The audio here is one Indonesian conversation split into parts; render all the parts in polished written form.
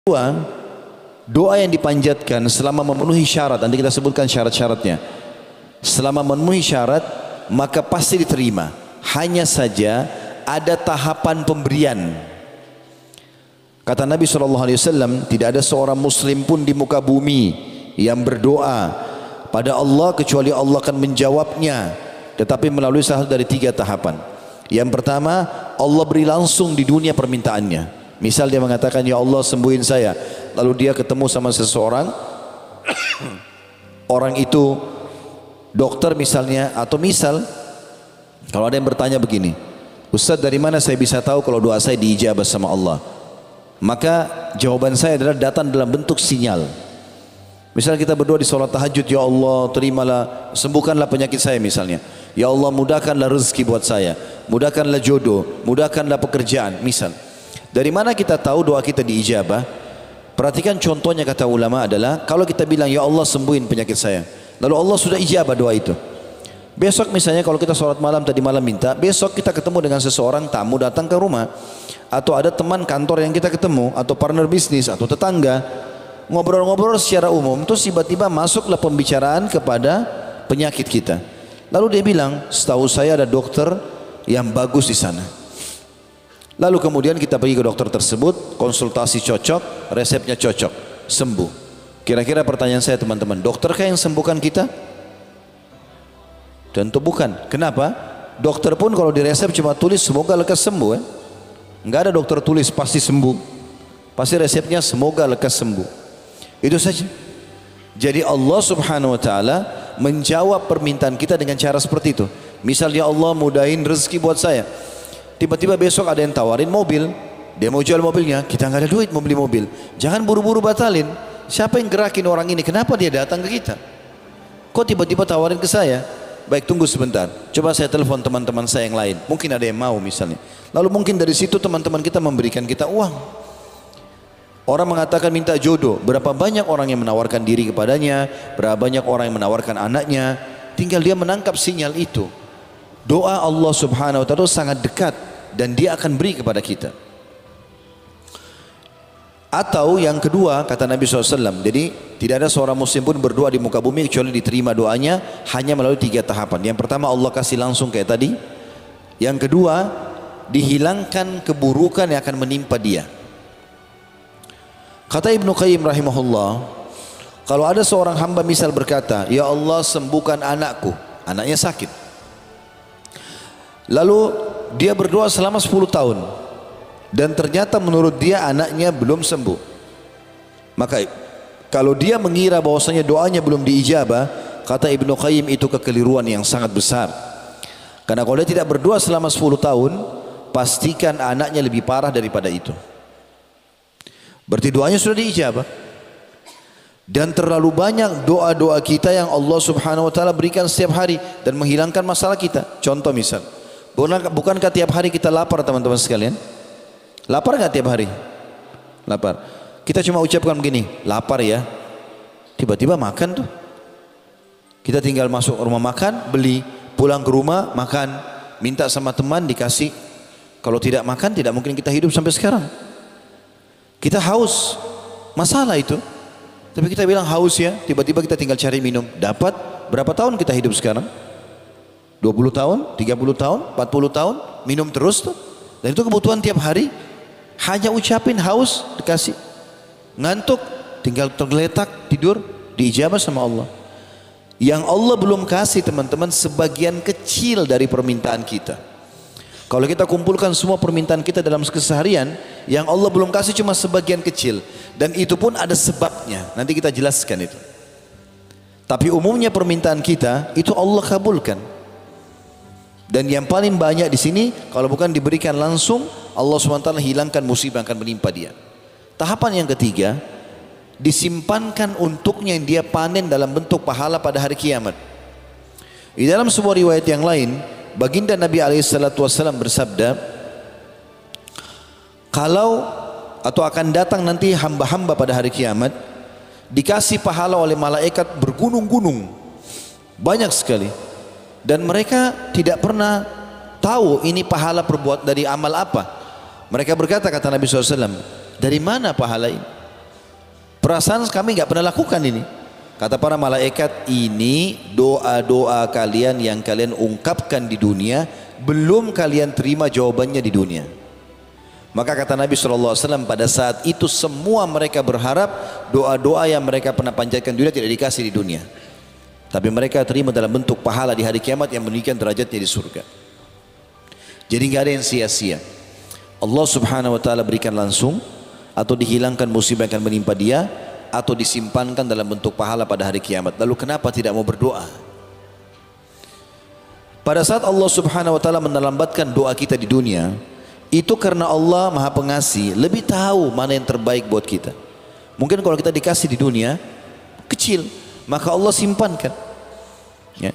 Kedua, doa yang dipanjatkan selama memenuhi syarat, nanti kita sebutkan syarat-syaratnya. Selama memenuhi syarat, maka pasti diterima. Hanya saja ada tahapan pemberian. Kata Nabi SAW, tidak ada seorang muslim pun di muka bumi yang berdoa pada Allah kecuali Allah akan menjawabnya, tetapi melalui salah satu dari 3 tahapan. Yang pertama, Allah beri langsung di dunia permintaannya. Misal dia mengatakan, ya Allah sembuhin saya, lalu dia ketemu sama seseorang, orang itu dokter misalnya, atau misal kalau ada yang bertanya begini, Ustaz, dari mana saya bisa tahu kalau doa saya diijabah sama Allah? Maka jawaban saya adalah datang dalam bentuk sinyal. Misalnya kita berdoa di sholat tahajud, ya Allah terimalah, sembuhkanlah penyakit saya misalnya. Ya Allah mudahkanlah rezeki buat saya, mudahkanlah jodoh, mudahkanlah pekerjaan misal. Dari mana kita tahu doa kita diijabah? Perhatikan contohnya, kata ulama adalah kalau kita bilang ya Allah sembuhin penyakit saya, lalu Allah sudah ijabah doa itu. Besok misalnya kalau kita sholat malam tadi malam minta, besok kita ketemu dengan seseorang tamu datang ke rumah, atau ada teman kantor yang kita ketemu, atau partner bisnis, atau tetangga, ngobrol-ngobrol secara umum, terus tiba-tiba masuklah pembicaraan kepada penyakit kita. Lalu dia bilang, setahu saya ada dokter yang bagus di sana. Lalu kemudian kita pergi ke dokter tersebut, konsultasi cocok, resepnya cocok, sembuh. Kira-kira pertanyaan saya teman-teman, dokterkah yang sembuhkan kita? Tentu bukan. Kenapa? Dokter pun kalau di resep cuma tulis semoga lekas sembuh. Enggak ada dokter tulis pasti sembuh. Pasti resepnya semoga lekas sembuh. Itu saja. Jadi Allah Subhanahu wa taala menjawab permintaan kita dengan cara seperti itu. Misalnya Allah mudahin rezeki buat saya. Tiba-tiba besok ada yang tawarin mobil, dia mau jual mobilnya, kita nggak ada duit mau beli mobil. Jangan buru-buru batalin. Siapa yang gerakin orang ini? Kenapa dia datang ke kita? Kok tiba-tiba tawarin ke saya? Baik, tunggu sebentar. Coba saya telepon teman-teman saya yang lain. Mungkin ada yang mau misalnya. Lalu mungkin dari situ teman-teman kita memberikan kita uang. Orang mengatakan minta jodoh. Berapa banyak orang yang menawarkan diri kepadanya, berapa banyak orang yang menawarkan anaknya. Tinggal dia menangkap sinyal itu. Doa Allah Subhanahu wa taala sangat dekat dan dia akan beri kepada kita. Atau yang kedua, kata Nabi SAW, jadi tidak ada seorang muslim pun berdoa di muka bumi kecuali diterima doanya hanya melalui 3 tahapan. Yang pertama, Allah kasih langsung kayak tadi. Yang kedua, dihilangkan keburukan yang akan menimpa dia. Kata Ibnu Qayyim rahimahullah, kalau ada seorang hamba misal berkata, ya Allah sembuhkan anakku, anaknya sakit, lalu dia berdoa selama 10 tahun dan ternyata menurut dia anaknya belum sembuh, maka kalau dia mengira bahwasanya doanya belum diijabah, kata Ibnu Qayyim itu kekeliruan yang sangat besar. Karena kalau dia tidak berdoa selama 10 tahun, pastikan anaknya lebih parah daripada itu. Berarti doanya sudah diijabah. Dan terlalu banyak doa-doa kita yang Allah Subhanahu wa taala berikan setiap hari dan menghilangkan masalah kita. Contoh misal, bukankah tiap hari kita lapar teman-teman sekalian? Lapar nggak tiap hari? Lapar. Kita cuma ucapkan begini, lapar ya. Tiba-tiba makan tuh. Kita tinggal masuk rumah makan, beli, pulang ke rumah makan, minta sama teman dikasih. Kalau tidak makan tidak mungkin kita hidup sampai sekarang. Kita haus, masalah itu. Tapi kita bilang haus ya, tiba-tiba kita tinggal cari minum. Dapat, berapa tahun kita hidup sekarang? 20 tahun, 30 tahun, 40 tahun, minum terus tuh. Dan itu kebutuhan tiap hari. Hanya ucapin haus, dikasih. Ngantuk, tinggal tergeletak, tidur, diijabah sama Allah. Yang Allah belum kasih teman-teman sebagian kecil dari permintaan kita. Kalau kita kumpulkan semua permintaan kita dalam keseharian, yang Allah belum kasih cuma sebagian kecil, dan itu pun ada sebabnya. Nanti kita jelaskan itu. Tapi umumnya permintaan kita itu Allah kabulkan. Dan yang paling banyak di sini, kalau bukan diberikan langsung, Allah SWT hilangkan musibah yang akan menimpa dia. Tahapan yang ketiga, disimpankan untuknya yang dia panen dalam bentuk pahala pada hari kiamat. Di dalam sebuah riwayat yang lain, Baginda Nabi SAW bersabda, kalau atau akan datang nanti hamba-hamba pada hari kiamat, dikasih pahala oleh malaikat bergunung-gunung, banyak sekali, dan mereka tidak pernah tahu ini pahala perbuat dari amal apa. Mereka berkata, kata Nabi SAW, dari mana pahala ini? Perasaan kami nggak pernah lakukan ini. Kata para malaikat, ini doa-doa kalian yang kalian ungkapkan di dunia, belum kalian terima jawabannya di dunia. Maka kata Nabi SAW, pada saat itu semua mereka berharap doa-doa yang mereka pernah panjatkan di dunia tidak dikasih di dunia, tapi mereka terima dalam bentuk pahala di hari kiamat yang meninggikan derajatnya di surga. Jadi nggak ada yang sia-sia. Allah Subhanahu wa taala berikan langsung, atau dihilangkan musibah yang akan menimpa dia, atau disimpankan dalam bentuk pahala pada hari kiamat. Lalu kenapa tidak mau berdoa? Pada saat Allah Subhanahu wa taala menelambatkan doa kita di dunia, itu karena Allah Maha Pengasih, lebih tahu mana yang terbaik buat kita. Mungkin kalau kita dikasih di dunia kecil, maka Allah simpankan, ya.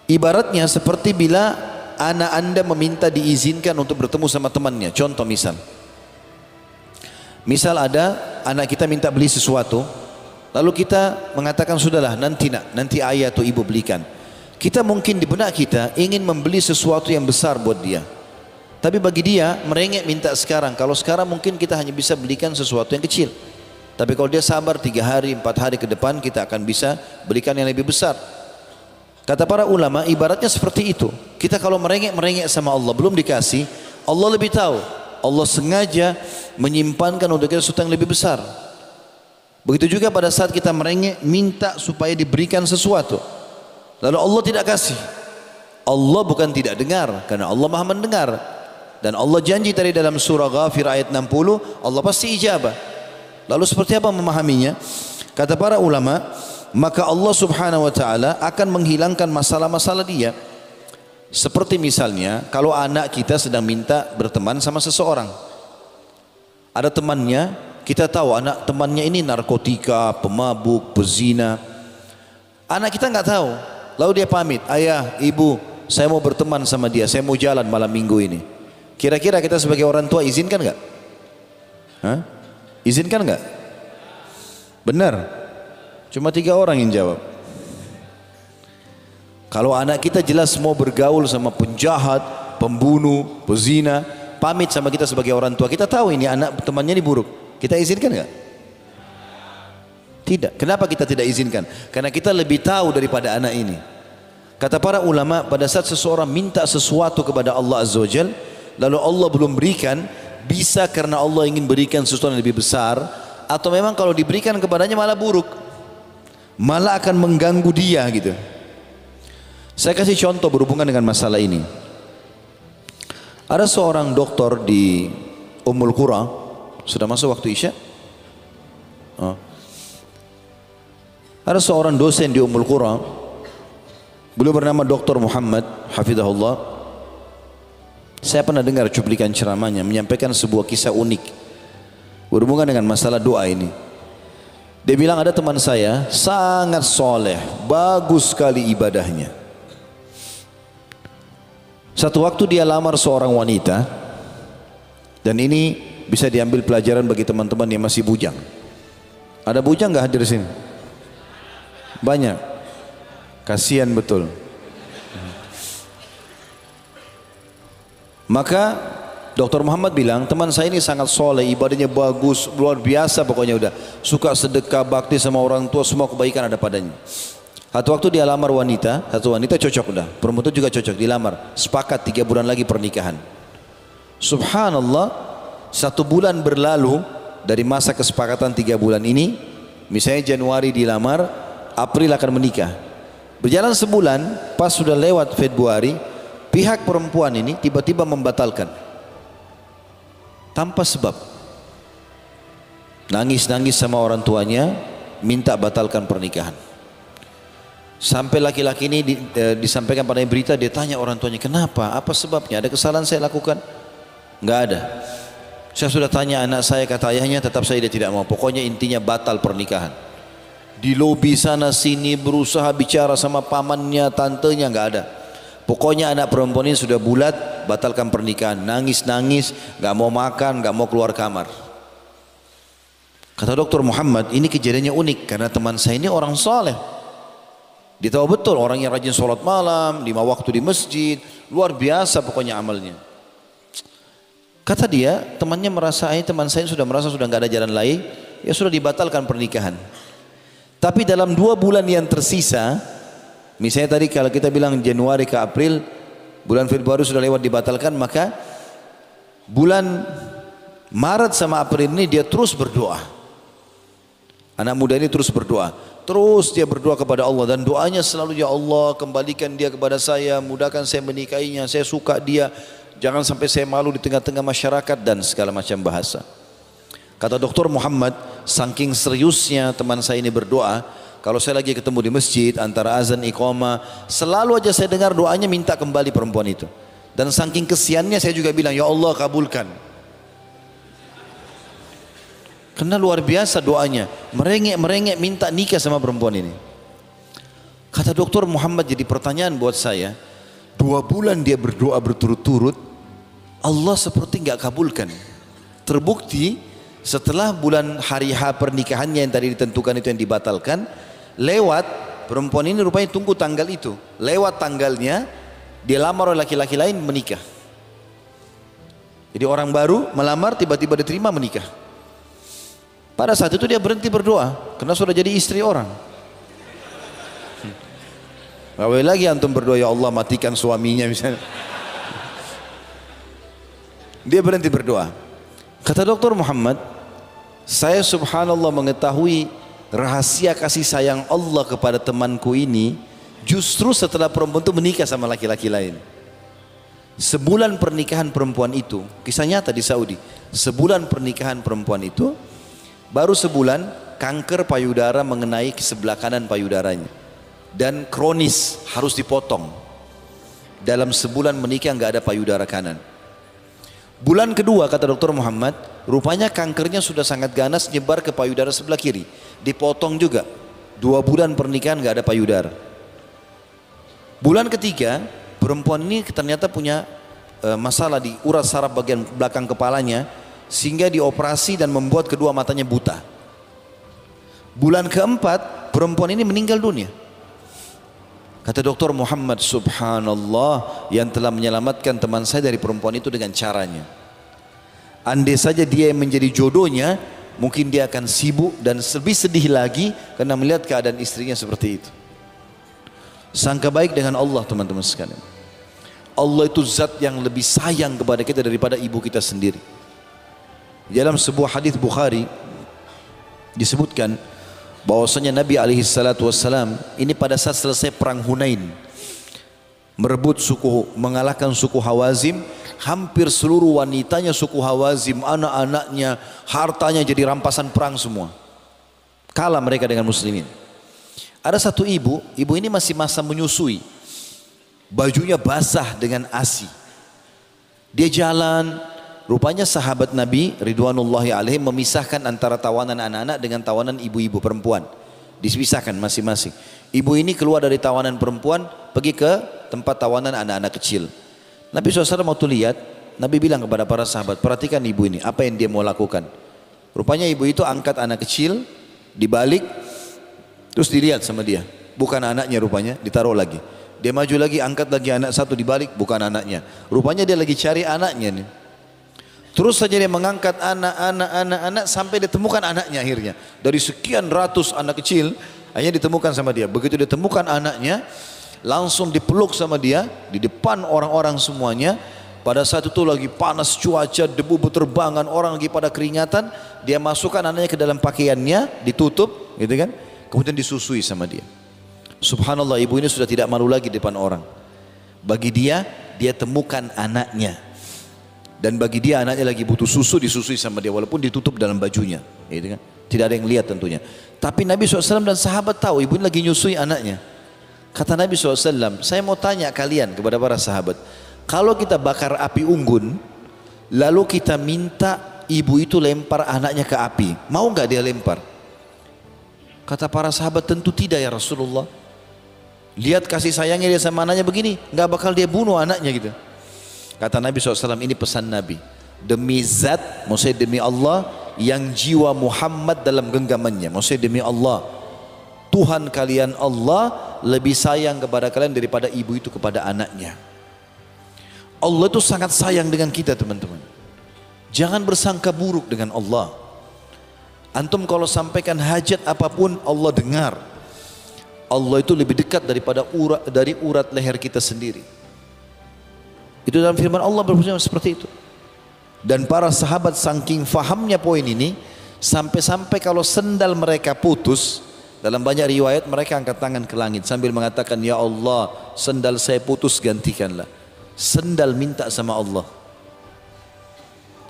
Ibaratnya seperti bila anak anda meminta diizinkan untuk bertemu sama temannya. Contoh misal ada anak kita minta beli sesuatu, lalu kita mengatakan sudahlah nanti ayah atau ibu belikan. Kita mungkin di benak kita ingin membeli sesuatu yang besar buat dia, tapi bagi dia merengek minta sekarang. Kalau sekarang mungkin kita hanya bisa belikan sesuatu yang kecil, tapi kalau dia sabar 3 hari 4 hari ke depan, kita akan bisa belikan yang lebih besar. Kata para ulama, ibaratnya seperti itu. Kita kalau merengek sama Allah, belum dikasih, Allah lebih tahu. Allah sengaja menyimpankan untuk kita sesuatu yang lebih besar. Begitu juga pada saat kita merengek minta supaya diberikan sesuatu, lalu Allah tidak kasih. Allah bukan tidak dengar, karena Allah Maha mendengar. Dan Allah janji tadi dalam surah Ghafir ayat 60, Allah pasti ijabah. Lalu seperti apa memahaminya? Kata para ulama, maka Allah Subhanahu wa taala akan menghilangkan masalah-masalah dia. Seperti misalnya kalau anak kita sedang minta berteman sama seseorang, ada temannya, kita tahu anak temannya ini narkotika, pemabuk, pezina. Anak kita nggak tahu, lalu dia pamit, ayah, ibu, saya mau berteman sama dia, saya mau jalan malam minggu ini. Kira-kira kita sebagai orang tua izinkan nggak? Izinkan nggak? Benar, cuma 3 orang yang jawab. Kalau anak kita jelas mau bergaul sama penjahat, pembunuh, pezina, pamit sama kita sebagai orang tua, kita tahu ini anak temannya ini buruk, kita izinkan nggak? Tidak. Kenapa kita tidak izinkan? Karena kita lebih tahu daripada anak ini. Kata para ulama, pada saat seseorang minta sesuatu kepada Allah Azza wa Jal, lalu Allah belum berikan, bisa karena Allah ingin berikan sesuatu yang lebih besar, atau memang kalau diberikan kepadanya malah buruk, malah akan mengganggu dia gitu. Saya kasih contoh berhubungan dengan masalah ini. Ada seorang dokter di Ummul Qura, sudah masuk waktu Isya? Ada seorang dosen di Ummul Qura, beliau bernama Dr. Muhammad Hafizahullah. Saya pernah dengar cuplikan ceramahnya menyampaikan sebuah kisah unik berhubungan dengan masalah doa ini. Dia bilang ada teman saya sangat soleh, bagus sekali ibadahnya. Satu waktu dia lamar seorang wanita, dan ini bisa diambil pelajaran bagi teman-teman yang masih bujang. Ada bujang nggak hadir sini? Banyak. Kasihan betul. Maka Dr. Muhammad bilang, teman saya ini sangat soleh, ibadahnya bagus, luar biasa pokoknya, udah suka sedekah, bakti sama orang tua, semua kebaikan ada padanya. Satu waktu dia lamar wanita, satu wanita cocok udah, perempuan itu juga cocok, dilamar, sepakat 3 bulan lagi pernikahan. Subhanallah, 1 bulan berlalu dari masa kesepakatan 3 bulan ini. Misalnya Januari dilamar, April akan menikah. Berjalan sebulan, pas sudah lewat Februari, pihak perempuan ini tiba-tiba membatalkan tanpa sebab. Nangis-nangis sama orang tuanya, minta batalkan pernikahan. Sampai laki-laki ini disampaikan pada berita, dia tanya orang tuanya, kenapa? Apa sebabnya? Ada kesalahan saya lakukan? Enggak ada. Saya sudah tanya anak saya, kata ayahnya, tetap saya dia tidak mau. Pokoknya intinya batal pernikahan. Di lobi sana sini berusaha bicara sama pamannya, tantenya, enggak ada. Pokoknya anak perempuan ini sudah bulat, batalkan pernikahan. Nangis-nangis, enggak mau makan, enggak mau keluar kamar. Kata Dr. Muhammad, ini kejadiannya unik karena teman saya ini orang soleh. Dia tahu betul orang yang rajin sholat malam, 5 waktu di masjid, luar biasa pokoknya amalnya. Kata dia, temannya merasa, teman saya sudah merasa sudah nggak ada jalan lain, ya sudah dibatalkan pernikahan. Tapi dalam 2 bulan yang tersisa, misalnya tadi kalau kita bilang Januari ke April, bulan Februari sudah lewat dibatalkan, maka bulan Maret sama April ini dia terus berdoa. Anak muda ini terus berdoa. Terus dia berdoa kepada Allah dan doanya selalu, ya Allah kembalikan dia kepada saya, mudahkan saya menikahinya, saya suka dia, jangan sampai saya malu di tengah-tengah masyarakat dan segala macam bahasa. Kata Dr. Muhammad, saking seriusnya teman saya ini berdoa, kalau saya lagi ketemu di masjid antara azan iqamah, selalu aja saya dengar doanya minta kembali perempuan itu. Dan saking kesiannya saya juga bilang, ya Allah kabulkan. Karena luar biasa doanya, merengek-merengek minta nikah sama perempuan ini. Kata Dr. Muhammad, jadi pertanyaan buat saya, 2 bulan dia berdoa berturut-turut, Allah seperti nggak kabulkan. Terbukti setelah bulan hari H pernikahannya yang tadi ditentukan itu yang dibatalkan, lewat perempuan ini rupanya tunggu tanggal itu, lewat tanggalnya dia lamar oleh laki-laki lain menikah. Jadi orang baru melamar tiba-tiba diterima menikah. Pada saat itu dia berhenti berdoa karena sudah jadi istri orang. Gak boleh lagi antum berdoa, ya Allah matikan suaminya misalnya. Dia berhenti berdoa. Kata Dr. Muhammad, saya subhanallah mengetahui rahasia kasih sayang Allah kepada temanku ini justru setelah perempuan itu menikah sama laki-laki lain. Sebulan pernikahan perempuan itu, kisah nyata di Saudi, sebulan pernikahan perempuan itu, baru sebulan kanker payudara mengenai sebelah kanan payudaranya dan kronis, harus dipotong. Dalam sebulan menikah nggak ada payudara kanan. Bulan kedua kata Dr. Muhammad, rupanya kankernya sudah sangat ganas nyebar ke payudara sebelah kiri, dipotong juga. 2 bulan pernikahan nggak ada payudara. Bulan ketiga perempuan ini ternyata punya masalah di urat saraf bagian belakang kepalanya, sehingga dioperasi dan membuat kedua matanya buta. Bulan keempat perempuan ini meninggal dunia. Kata Dr. Muhammad, subhanallah, yang telah menyelamatkan teman saya dari perempuan itu dengan caranya. Andai saja dia yang menjadi jodohnya, mungkin dia akan sibuk dan lebih sedih lagi karena melihat keadaan istrinya seperti itu. Sangka baik dengan Allah teman-teman sekalian. Allah itu zat yang lebih sayang kepada kita daripada ibu kita sendiri. Dalam sebuah hadis Bukhari disebutkan bahwasanya Nabi alaihi salatu wassalam ini pada saat selesai perang Hunain, merebut suku, mengalahkan suku Hawazim, hampir seluruh wanitanya suku Hawazim, anak-anaknya, hartanya jadi rampasan perang semua. Kalah mereka dengan muslimin. Ada satu ibu ini masih masa menyusui, bajunya basah dengan ASI. Dia jalan. Rupanya sahabat Nabi Ridwanullahi alaihim memisahkan antara tawanan anak-anak dengan tawanan ibu-ibu perempuan. Dipisahkan masing-masing. Ibu ini keluar dari tawanan perempuan, pergi ke tempat tawanan anak-anak kecil. Nabi SAW waktu lihat, Nabi bilang kepada para sahabat, perhatikan ibu ini, apa yang dia mau lakukan. Rupanya ibu itu angkat anak kecil, dibalik, terus dilihat sama dia. Bukan anaknya rupanya, ditaruh lagi. Dia maju lagi, angkat lagi anak satu, dibalik, bukan anaknya. Rupanya dia lagi cari anaknya nih. Terus saja dia mengangkat anak sampai ditemukan anaknya akhirnya. Dari sekian ratus anak kecil, akhirnya ditemukan sama dia. Begitu ditemukan anaknya, langsung dipeluk sama dia di depan orang-orang semuanya. Pada saat itu lagi panas cuaca, debu berterbangan, orang lagi pada keringatan. Dia masukkan anaknya ke dalam pakaiannya, ditutup, gitu kan? Kemudian disusui sama dia. Subhanallah, ibu ini sudah tidak malu lagi di depan orang. Bagi dia temukan anaknya. Dan bagi dia anaknya lagi butuh susu, disusui sama dia walaupun ditutup dalam bajunya, gitu kan? Tidak ada yang lihat tentunya. Tapi Nabi SAW dan sahabat tahu ibu ini lagi nyusui anaknya. Kata Nabi SAW, saya mau tanya kalian kepada para sahabat, kalau kita bakar api unggun, lalu kita minta ibu itu lempar anaknya ke api, mau nggak dia lempar? Kata para sahabat, tentu tidak ya Rasulullah. Lihat kasih sayangnya dia sama anaknya begini, nggak bakal dia bunuh anaknya gitu. Kata Nabi SAW, ini pesan Nabi, demi zat, maksudnya demi Allah yang jiwa Muhammad dalam genggamannya, maksudnya demi Allah, Tuhan kalian Allah lebih sayang kepada kalian daripada ibu itu kepada anaknya. Allah itu sangat sayang dengan kita teman-teman. Jangan bersangka buruk dengan Allah. Antum kalau sampaikan hajat apapun Allah dengar. Allah itu lebih dekat daripada dari urat leher kita sendiri. Itu dalam firman Allah berfirman seperti itu. Dan para sahabat saking fahamnya poin ini, sampai-sampai kalau sendal mereka putus, dalam banyak riwayat mereka angkat tangan ke langit sambil mengatakan, ya Allah, sendal saya putus, gantikanlah. Sendal minta sama Allah.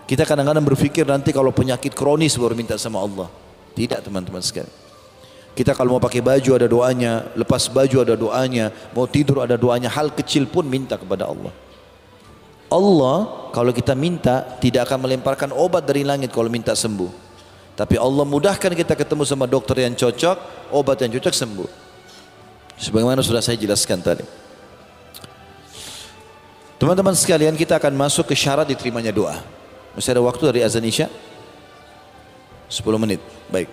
Kita kadang-kadang berpikir nanti kalau penyakit kronis baru minta sama Allah. Tidak, teman-teman sekalian. Kita kalau mau pakai baju ada doanya, lepas baju ada doanya, mau tidur ada doanya, hal kecil pun minta kepada Allah. Allah kalau kita minta tidak akan melemparkan obat dari langit kalau minta sembuh. Tapi Allah mudahkan kita ketemu sama dokter yang cocok, obat yang cocok, sembuh. Sebagaimana sudah saya jelaskan tadi. Teman-teman sekalian, kita akan masuk ke syarat diterimanya doa. Masih ada waktu dari azan Isya? 10 menit. Baik.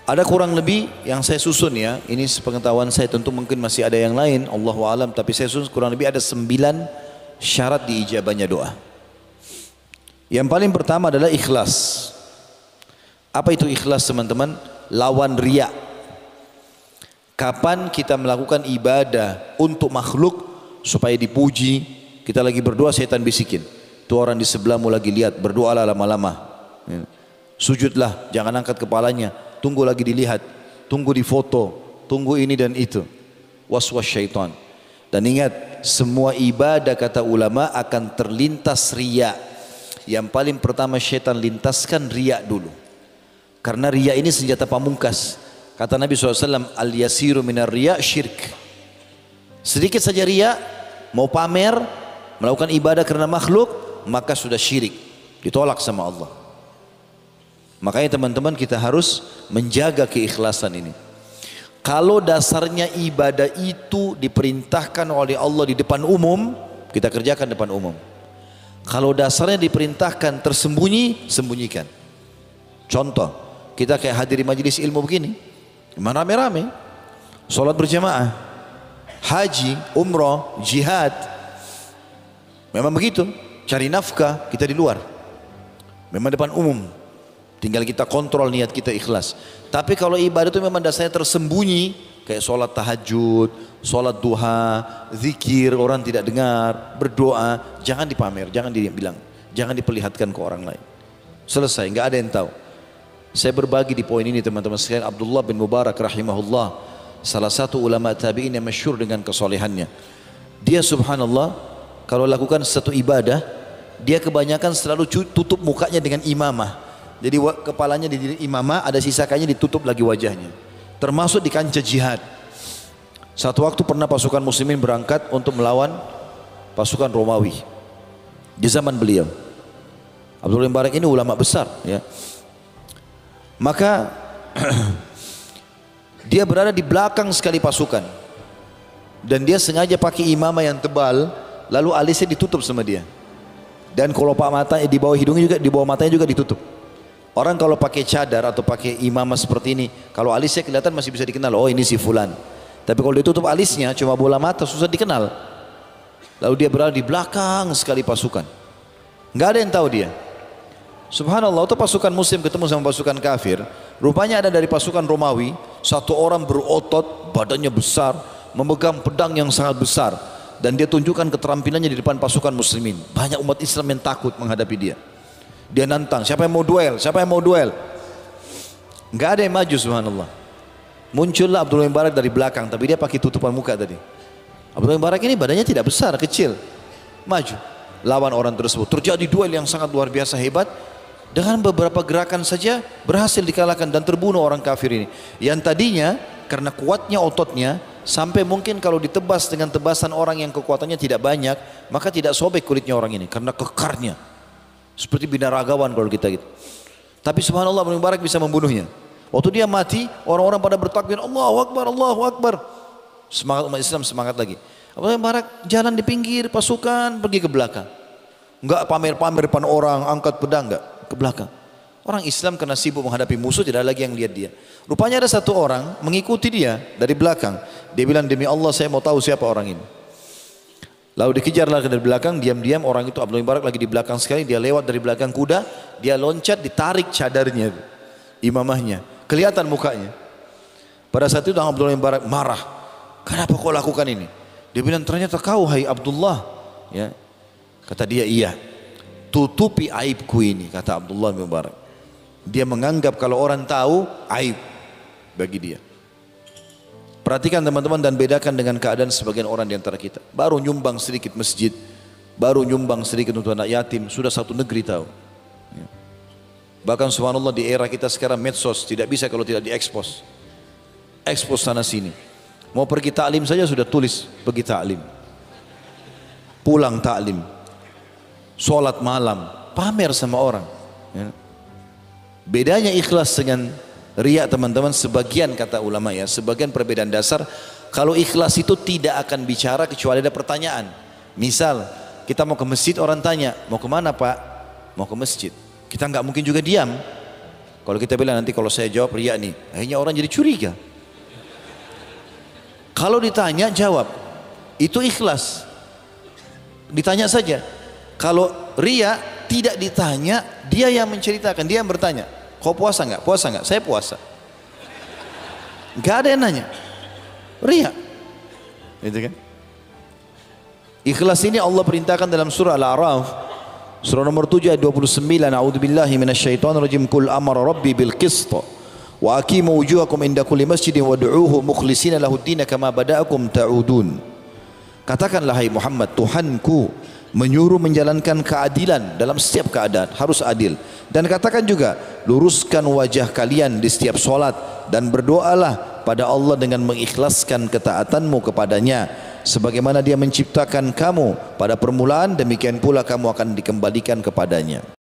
Ada kurang lebih yang saya susun ya. Ini sepengetahuan saya, tentu mungkin masih ada yang lain, Allahu a'lam, tapi saya susun kurang lebih ada 9 syarat diijabahnya doa. Yang paling pertama adalah ikhlas. Apa itu ikhlas, teman-teman? Lawan riya. Kapan kita melakukan ibadah untuk makhluk supaya dipuji, kita lagi berdoa setan bisikin, tuh orang di sebelahmu lagi lihat, berdoalah lama-lama. Sujudlah, jangan angkat kepalanya, tunggu lagi dilihat, tunggu di foto, tunggu ini dan itu. Was-was syaitan. Dan ingat, semua ibadah kata ulama akan terlintas riya. Yang paling pertama syaitan lintaskan riya dulu. Karena riya ini senjata pamungkas. Kata Nabi SAW, al-yasiru minar riya syirk. Sedikit saja riya, mau pamer, melakukan ibadah karena makhluk, maka sudah syirik, ditolak sama Allah. Makanya teman-teman, kita harus menjaga keikhlasan ini. Kalau dasarnya ibadah itu diperintahkan oleh Allah di depan umum, kita kerjakan depan umum. Kalau dasarnya diperintahkan tersembunyi, sembunyikan. Contoh, kita kayak hadiri majelis ilmu begini, memang rame-rame, sholat berjamaah, haji, umrah, jihad, memang begitu. Cari nafkah, kita di luar, memang depan umum, tinggal kita kontrol niat kita ikhlas. Tapi kalau ibadah itu memang dasarnya tersembunyi, kayak sholat tahajud, sholat duha, zikir, orang tidak dengar, berdoa, jangan dipamer, jangan dibilang, jangan diperlihatkan ke orang lain. Selesai, nggak ada yang tahu. Saya berbagi di poin ini teman-teman sekalian. Abdullah bin Mubarak rahimahullah, salah satu ulama tabi'in yang masyhur dengan kesolehannya. Dia subhanallah, kalau lakukan satu ibadah, dia kebanyakan selalu tutup mukanya dengan imamah. Jadi kepalanya di imamah, ada sisa kainnya ditutup lagi wajahnya. Termasuk di kancah jihad. Satu waktu pernah pasukan muslimin berangkat untuk melawan pasukan Romawi di zaman beliau. Abdullah bin Mubarak ini ulama besar ya. Maka dia berada di belakang sekali pasukan, dan dia sengaja pakai imamah yang tebal, lalu alisnya ditutup sama dia. Dan kelopak matanya di bawah hidungnya juga, di bawah matanya juga ditutup. Orang kalau pakai cadar atau pakai imamah seperti ini, kalau alisnya kelihatan masih bisa dikenal, oh ini si fulan. Tapi kalau ditutup alisnya cuma bola mata, susah dikenal. Lalu dia berada di belakang sekali pasukan, nggak ada yang tahu dia. Subhanallah, itu pasukan muslim ketemu sama pasukan kafir. Rupanya ada dari pasukan Romawi, satu orang berotot, badannya besar, memegang pedang yang sangat besar, dan dia tunjukkan keterampilannya di depan pasukan muslimin. Banyak umat Islam yang takut menghadapi dia. Dia nantang, siapa yang mau duel, siapa yang mau duel. Nggak ada yang maju, subhanallah. Muncullah Abdullah bin Mubarak dari belakang, tapi dia pakai tutupan muka tadi. Abdullah bin Mubarak ini badannya tidak besar, kecil. Maju, lawan orang tersebut. Terjadi duel yang sangat luar biasa hebat. Dengan beberapa gerakan saja berhasil dikalahkan dan terbunuh orang kafir ini. Yang tadinya karena kuatnya ototnya, sampai mungkin kalau ditebas dengan tebasan orang yang kekuatannya tidak banyak, maka tidak sobek kulitnya orang ini karena kekarnya. Seperti binaragawan kalau kita gitu. Tapi subhanallah, Abdullah bin Mubarak bisa membunuhnya. Waktu dia mati, orang-orang pada bertakbir, Allahu Akbar, Allahu Akbar. Semangat umat Islam semangat lagi. Abdullah bin Mubarak jalan di pinggir pasukan, pergi ke belakang. Enggak pamer-pamer depan orang, angkat pedang, enggak, ke belakang. Orang Islam karena sibuk menghadapi musuh, tidak ada lagi yang lihat dia. Rupanya ada satu orang mengikuti dia dari belakang. Dia bilang, demi Allah saya mau tahu siapa orang ini. Lalu dikejarlah dari belakang, diam-diam orang itu, Abdullah bin Mubarak lagi di belakang sekali, dia lewat dari belakang kuda, dia loncat, ditarik cadarnya. imamahnya. Kelihatan mukanya. Pada saat itu Abdullah bin Mubarak marah. Kenapa kau lakukan ini? Dia bilang, ternyata kau hai Abdullah. Ya. Kata dia, iya. Tutupi aibku ini, kata Abdullah bin Mubarak. Dia menganggap kalau orang tahu, aib bagi dia. Perhatikan teman-teman dan bedakan dengan keadaan sebagian orang di antara kita. Baru nyumbang sedikit masjid, baru nyumbang sedikit untuk anak yatim, sudah satu negeri tahu. Ya. Bahkan subhanallah di era kita sekarang medsos tidak bisa kalau tidak diekspos. Ekspos sana sini. Mau pergi taklim saja sudah tulis pergi taklim. Pulang taklim. Sholat malam, pamer sama orang. Ya. Bedanya ikhlas dengan riya teman-teman, sebagian kata ulama ya, sebagian perbedaan dasar. Kalau ikhlas itu tidak akan bicara kecuali ada pertanyaan. Misal kita mau ke masjid, orang tanya, mau kemana Pak? Mau ke masjid. Kita nggak mungkin juga diam. Kalau kita bilang nanti kalau saya jawab riya nih, akhirnya orang jadi curiga. Kalau ditanya jawab, itu ikhlas. Ditanya saja. Kalau riya tidak ditanya, dia yang menceritakan, dia yang bertanya. Kau puasa nggak? Puasa nggak? Saya puasa. Nggak ada yang nanya. Riya. Gitu kan? Ikhlas ini Allah perintahkan dalam surah Al-A'raf, surah nomor 7 ayat 29. A'udzubillahi minasyaitonirrajim. Qul amara rabbi bil qist wa aqimu wujuhakum inda kulli masjidin wad'uuhu mukhlishina lahud-din kama bada'akum ta'udun. Katakanlah hai Muhammad, Tuhanku menyuruh menjalankan keadilan dalam setiap keadaan, harus adil. Dan katakan juga, luruskan wajah kalian di setiap solat dan berdoalah pada Allah dengan mengikhlaskan ketaatanmu kepadanya. Sebagaimana dia menciptakan kamu pada permulaan, demikian pula kamu akan dikembalikan kepadanya.